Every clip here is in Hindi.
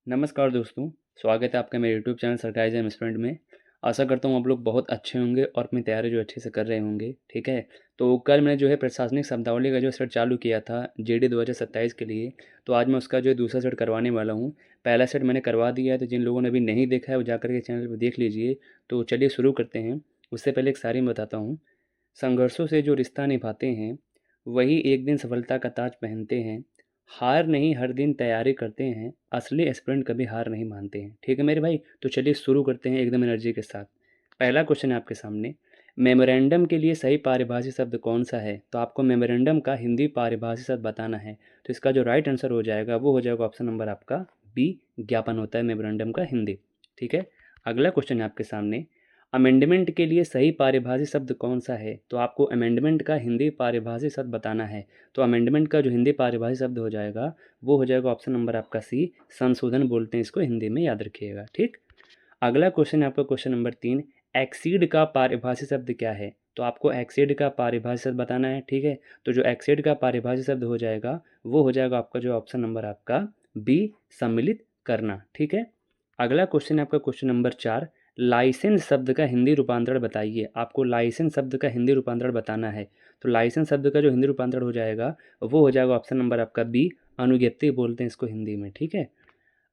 नमस्कार दोस्तों, स्वागत है आपका मेरे यूट्यूब चैनल सरकारिज़म स्टूडेंट में। आशा करता हूँ आप लोग बहुत अच्छे होंगे और अपनी तैयारी जो अच्छे से कर रहे होंगे, ठीक है? तो कल मैंने जो है प्रशासनिक शब्दावली का जो सेट चालू किया था जीडी 2027 के लिए, तो आज मैं उसका जो है दूसरा सेट करवाने वाला हूँ। पहला सेट मैंने करवा दिया है, तो जिन लोगों ने अभी नहीं देखा है वो जाकर के चैनल पे देख लीजिए। तो चलिए शुरू करते हैं। उससे पहले एक शायरी मैं बताता हूँ। संघर्षों से जो रिश्ता निभाते हैं, वही एक दिन सफलता का ताज पहनते हैं। हार नहीं हर दिन तैयारी करते हैं, असली एस्पिरेंट कभी हार नहीं मानते हैं। ठीक है मेरे भाई? तो चलिए शुरू करते हैं एकदम एनर्जी के साथ। पहला क्वेश्चन है आपके सामने, मेमोरेंडम के लिए सही पारिभाषिक शब्द कौन-सा है? तो आपको मेमोरेंडम का हिंदी पारिभाषिक शब्द बताना है। तो इसका जो राइट आंसर हो जाएगा वो हो जाएगा ऑप्शन नंबर आपका बी, ज्ञापन होता है मेमोरेंडम का हिंदी। ठीक है? अगला क्वेश्चन है आपके सामने, अमेंडमेंट के लिए सही पारिभाषिक शब्द कौन-सा है? तो आपको अमेंडमेंट का हिंदी पारिभाषिक शब्द बताना है। तो अमेंडमेंट का जो हिंदी पारिभाषिक शब्द हो जाएगा, वो हो जाएगा ऑप्शन नंबर आपका सी, संशोधन बोलते हैं इसको हिंदी में, याद रखिएगा। ठीक? अगला क्वेश्चन है आपका क्वेश्चन नंबर 3, एक्सीड का पारिभाषिक शब्द क्या है? तो आपको एक्सीड का पारिभाषिक शब्द बताना है, ठीक है? तो जो एक्सीड का पारिभाषिक शब्द हो जाएगा, वो हो जाएगा आपका जो ऑप्शन नंबर आपका बी, सम्मिलित करना। ठीक है? अगला क्वेश्चन है आपका क्वेश्चन नंबर 4, लाइसेंस शब्द का हिंदी रूपांतरण बताइए। आपको लाइसेंस शब्द का हिंदी रूपांतरण बताना है। तो लाइसेंस शब्द का जो हिंदी रूपांतरण हो जाएगा, वो हो जाएगा ऑप्शन नंबर आपका बी, अनुज्ञप्ति बोलते हैं इसको हिंदी में। ठीक है?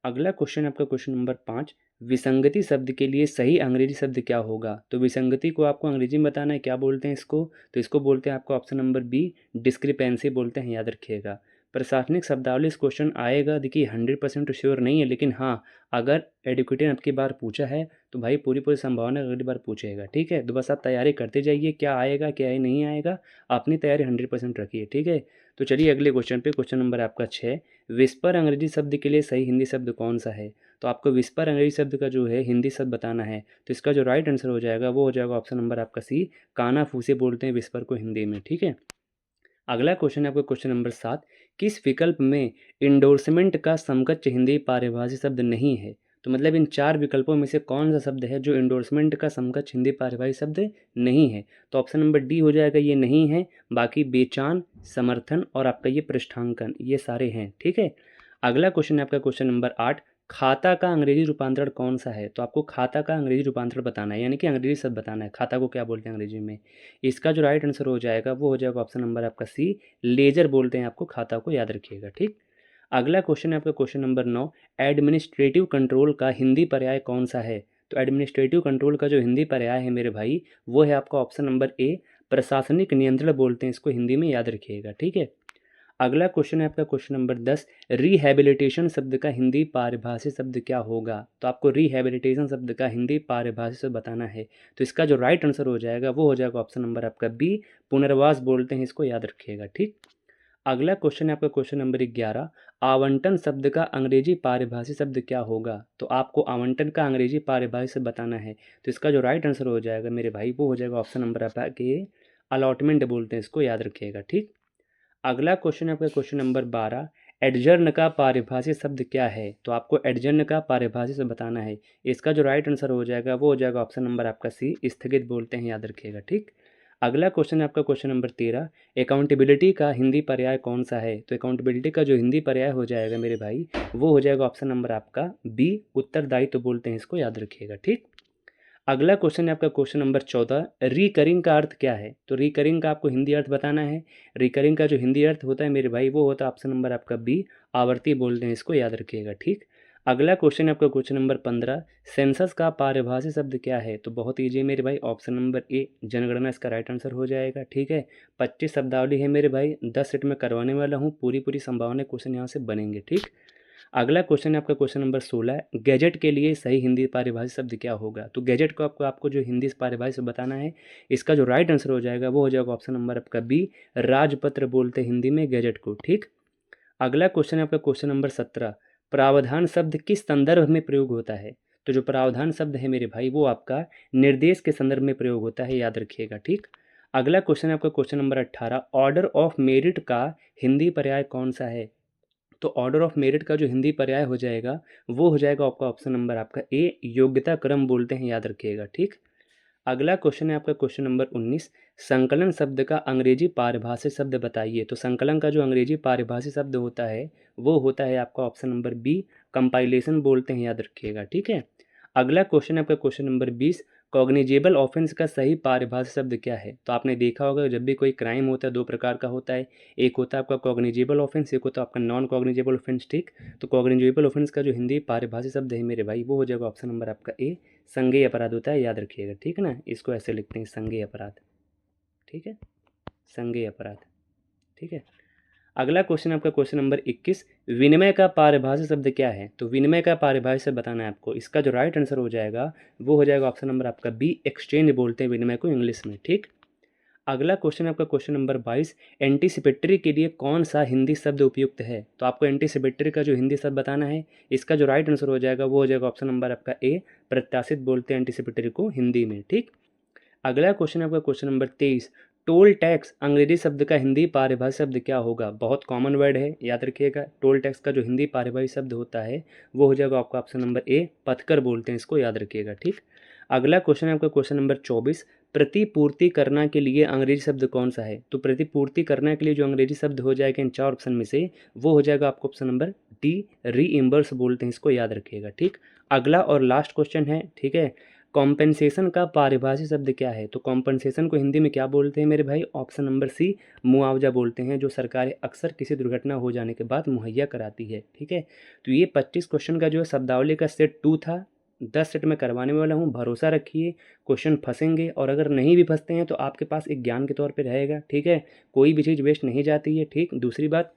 अगला क्वेश्चन आपका क्वेश्चन नंबर 5, विसंगति शब्द के लिए सही अंग्रेजी शब्द क्या होगा? तो विसंगति को आपको अंग्रेजी में बताना है, क्या बोलते हैं इसको? तो इसको बोलते हैं आपको ऑप्शन नंबर बी, डिस्क्रिपेंसी बोलते हैं, याद रखिएगा। प्रशासनिक शब्दावली से क्वेश्चन आएगा, देखिए 100% श्योर नहीं है, लेकिन हाँ, अगर एडुकेटर ने आपकी बार पूछा है तो भाई पूरी पूरी संभावना है अगली बार पूछेगा। ठीक है? तो बस आप तैयारी करते जाइए, क्या आएगा क्या ही नहीं आएगा, अपनी तैयारी 100% रखिए। ठीक है? तो चलिए अगले क्वेश्चन पे, क्वेश्चन नंबर आपका 6, विस्पर अंग्रेजी शब्द के लिए सही हिंदी शब्द कौन-सा है? तो आपको विस्पर अंग्रेजी शब्द का जो है हिंदी शब्द बताना है। तो इसका जो राइट आंसर हो जाएगा वो हो जाएगा ऑप्शन नंबर आपका सी, कानाफूसी बोलते हैं विस्पर को हिंदी में। ठीक है? अगला क्वेश्चन है आपका क्वेश्चन नंबर 7, किस विकल्प में एंडोर्समेंट का समकक्ष हिंदी पारिभाषिक शब्द नहीं है? तो मतलब इन 4 विकल्पों में से कौन-सा शब्द है जो एंडोर्समेंट का समकक्ष हिंदी पारिभाषिक शब्द नहीं है? तो ऑप्शन नंबर डी हो जाएगा, ये नहीं है। बाकी बेचान, समर्थन और आपका ये पृष्ठांकन, ये सारे हैं। ठीक है? अगला क्वेश्चन है आपका क्वेश्चन नंबर 8, खाता का अंग्रेजी रूपांतरण कौन-सा है? तो आपको खाता का अंग्रेजी रूपांतरण बताना है, यानी कि अंग्रेजी शब्द बताना है। खाता को क्या बोलते हैं अंग्रेजी में? इसका जो राइट आंसर हो जाएगा वो हो जाएगा ऑप्शन नंबर आपका सी, लेजर बोलते हैं आपको खाता को, याद रखिएगा। ठीक? अगला क्वेश्चन है आपका क्वेश्चन नंबर 9, एडमिनिस्ट्रेटिव कंट्रोल का हिंदी पर्याय कौन-सा है? तो एडमिनिस्ट्रेटिव कंट्रोल का जो हिंदी पर्याय है मेरे भाई, वो है आपका ऑप्शन नंबर ए, प्रशासनिक नियंत्रण बोलते हैं इसको हिंदी में, याद रखिएगा। ठीक है? अगला क्वेश्चन है आपका क्वेश्चन नंबर 10, रिहैबिलिटेशन शब्द का हिंदी पारिभाषिक शब्द क्या होगा? तो आपको रिहैबिलिटेशन शब्द का हिंदी पारिभाषिक शब्द बताना है। तो इसका जो राइट आंसर हो जाएगा वो हो जाएगा ऑप्शन नंबर आपका बी, पुनर्वास बोलते हैं इसको, याद रखिएगा। ठीक? अगला क्वेश्चन है आपका क्वेश्चन नंबर 11, आवंटन शब्द का अंग्रेजी पारिभाषिक शब्द क्या होगा? तो आपको आवंटन का अंग्रेजी पारिभाषिक शब्द बताना है। तो इसका जो राइट आंसर हो जाएगा मेरे भाई वो हो जाएगा ऑप्शन नंबर आपका ए, अलॉटमेंट बोलते हैं इसको, याद रखिएगा। ठीक? अगला क्वेश्चन है आपका क्वेश्चन नंबर 12, एडजर्न का पारिभाषिक शब्द क्या है? तो आपको एडजर्न का पारिभाषिक शब्द बताना है। इसका जो राइट आंसर हो जाएगा वो हो जाएगा ऑप्शन नंबर आपका सी, स्थगित बोलते हैं, याद रखिएगा। ठीक? अगला क्वेश्चन है आपका क्वेश्चन नंबर 13, अकाउंटेबिलिटी का हिंदी पर्याय कौन सा है? तो अकाउंटेबिलिटी का जो हिंदी पर्याय हो जाएगा मेरे भाई, वो हो जाएगा ऑप्शन नंबर आपका बी, उत्तरदायित्व बोलते हैं इसको, याद रखिएगा। ठीक? अगला क्वेश्चन है आपका क्वेश्चन नंबर 14, रिकरिंग का अर्थ क्या है? तो रिकरिंग का आपको हिंदी अर्थ बताना है। रिकरिंग का जो हिंदी अर्थ होता है मेरे भाई, वो होता है ऑप्शन नंबर आपका बी, आवर्ती बोलते हैं इसको, याद रखिएगा। ठीक? अगला क्वेश्चन है आपका क्वेश्चन नंबर 15, सेंसस का पारिभाषिक शब्द क्या है? तो बहुत ईजी है मेरे भाई, ऑप्शन नंबर ए, जनगणना इसका राइट आंसर हो जाएगा। ठीक है? 25 शब्दावली है मेरे भाई, 10 सेट में करवाने वाला हूँ, पूरी पूरी संभावना क्वेश्चन यहाँ से बनेंगे। ठीक? अगला क्वेश्चन है आपका क्वेश्चन नंबर 16, गैजेट के लिए सही हिंदी पारिभाषिक शब्द क्या होगा? तो गैजेट को आपको जो हिंदी पारिभाषिक शब्द बताना है। इसका जो राइट आंसर हो जाएगा वो हो जाएगा ऑप्शन नंबर आपका बी, राजपत्र बोलते हैं हिंदी में गैजेट को। ठीक? अगला क्वेश्चन है आपका क्वेश्चन नंबर 17, प्रावधान शब्द किस संदर्भ में प्रयोग होता है? तो जो प्रावधान शब्द है मेरे भाई, वो आपका निर्देश के संदर्भ में प्रयोग होता है, याद रखिएगा। ठीक? अगला क्वेश्चन है आपका question number 18, order of merit का हिंदी पर्याय कौन सा है? तो ऑर्डर ऑफ मेरिट का जो हिंदी पर्याय हो जाएगा वो हो जाएगा आपका ऑप्शन नंबर आपका ए, योग्यता क्रम बोलते हैं, याद रखिएगा। ठीक? अगला क्वेश्चन है आपका क्वेश्चन नंबर 19, संकलन शब्द का अंग्रेजी पारिभाषिक शब्द बताइए। तो संकलन का जो अंग्रेजी पारिभाषिक शब्द होता है वो होता है आपका ऑप्शन नंबर बी, कंपाइलेशन बोलते हैं, याद रखिएगा, ठीक है। अगला क्वेश्चन है आपका क्वेश्चन नंबर 20, कॉग्निजेबल ऑफेंस का सही पारिभाषिक शब्द क्या है। तो आपने देखा होगा जब भी कोई क्राइम होता है दो प्रकार का होता है, एक होता है आपका कॉग्निजेबल ऑफेंस, एक होता है आपका नॉन कॉग्निजेबल ऑफेंस, ठीक। तो कॉग्निजेबल ऑफेंस का जो हिंदी पारिभाषिक शब्द है मेरे भाई वो हो जाएगा ऑप्शन नंबर आपका ए, संज्ञेय अपराध होता है, याद रखिएगा, ठीक है ना। इसको ऐसे लिखते हैं संज्ञेय अपराध, ठीक है, संज्ञेय अपराध, ठीक है। अगला क्वेश्चन आपका क्वेश्चन नंबर 21, विनिमय का पारिभाषिक शब्द क्या है। तो विनिमय का पारिभाषिक शब्द बताना है आपको। इसका जो राइट आंसर हो जाएगा वो हो जाएगा ऑप्शन नंबर आपका बी, एक्सचेंज बोलते हैं विनिमय को इंग्लिश में, ठीक। अगला क्वेश्चन आपका क्वेश्चन नंबर 22, एंटीसिपेटरी के लिए कौन सा हिंदी शब्द उपयुक्त है। तो आपको एंटीसिपेटरी का जो हिंदी शब्द बताना है। इसका जो राइट आंसर हो जाएगा वो हो जाएगा ऑप्शन नंबर आपका ए, प्रत्याशित बोलते हैं एंटीसिपेटरी को हिंदी में, ठीक। अगला क्वेश्चन आपका क्वेश्चन नंबर 23, टोल टैक्स अंग्रेजी शब्द का हिंदी पारिभाषिक शब्द क्या होगा। बहुत कॉमन वर्ड है, याद रखिएगा। टोल टैक्स का जो हिंदी पारिभाषिक शब्द होता है वो हो जाएगा आपका ऑप्शन नंबर ए, पथकर बोलते हैं इसको, याद रखिएगा, ठीक। अगला क्वेश्चन है आपका क्वेश्चन नंबर 24, प्रतिपूर्ति करना के लिए अंग्रेजी शब्द कौन सा है। तो प्रतिपूर्ति करने के लिए जो अंग्रेजी शब्द हो जाएगा इन चार ऑप्शन में से वो हो जाएगा आपको ऑप्शन नंबर डी, रीइम्बर्स बोलते हैं इसको, याद रखिएगा, ठीक। अगला और लास्ट क्वेश्चन है, ठीक है, कॉम्पेंसेशन का पारिभाषिक शब्द क्या है। तो कॉम्पेंसेशन को हिंदी में क्या बोलते हैं मेरे भाई, ऑप्शन नंबर सी, मुआवजा बोलते हैं, जो सरकारें अक्सर किसी दुर्घटना हो जाने के बाद मुहैया कराती है, ठीक है। तो ये 25 क्वेश्चन का जो है शब्दावली का सेट 2 था। 10 सेट में करवाने वाला हूँ, भरोसा रखिए क्वेश्चन फंसेंगे, और अगर नहीं भी फंसते हैं तो आपके पास एक ज्ञान के तौर पे रहेगा, ठीक है। कोई भी चीज़ वेस्ट नहीं जाती है, ठीक। दूसरी बात,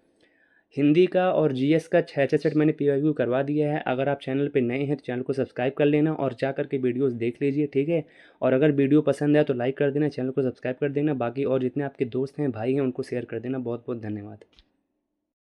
हिंदी का और जीएस का 6 सेट मैंने पीवाईक्यू करवा दिया है। अगर आप चैनल पे नए हैं तो चैनल को सब्सक्राइब कर लेना और जा करके वीडियोस देख लीजिए, ठीक है। और अगर वीडियो पसंद आए तो लाइक कर देना, चैनल को सब्सक्राइब कर देना, बाकी और जितने आपके दोस्त हैं भाई हैं उनको शेयर कर देना। बहुत बहुत धन्यवाद।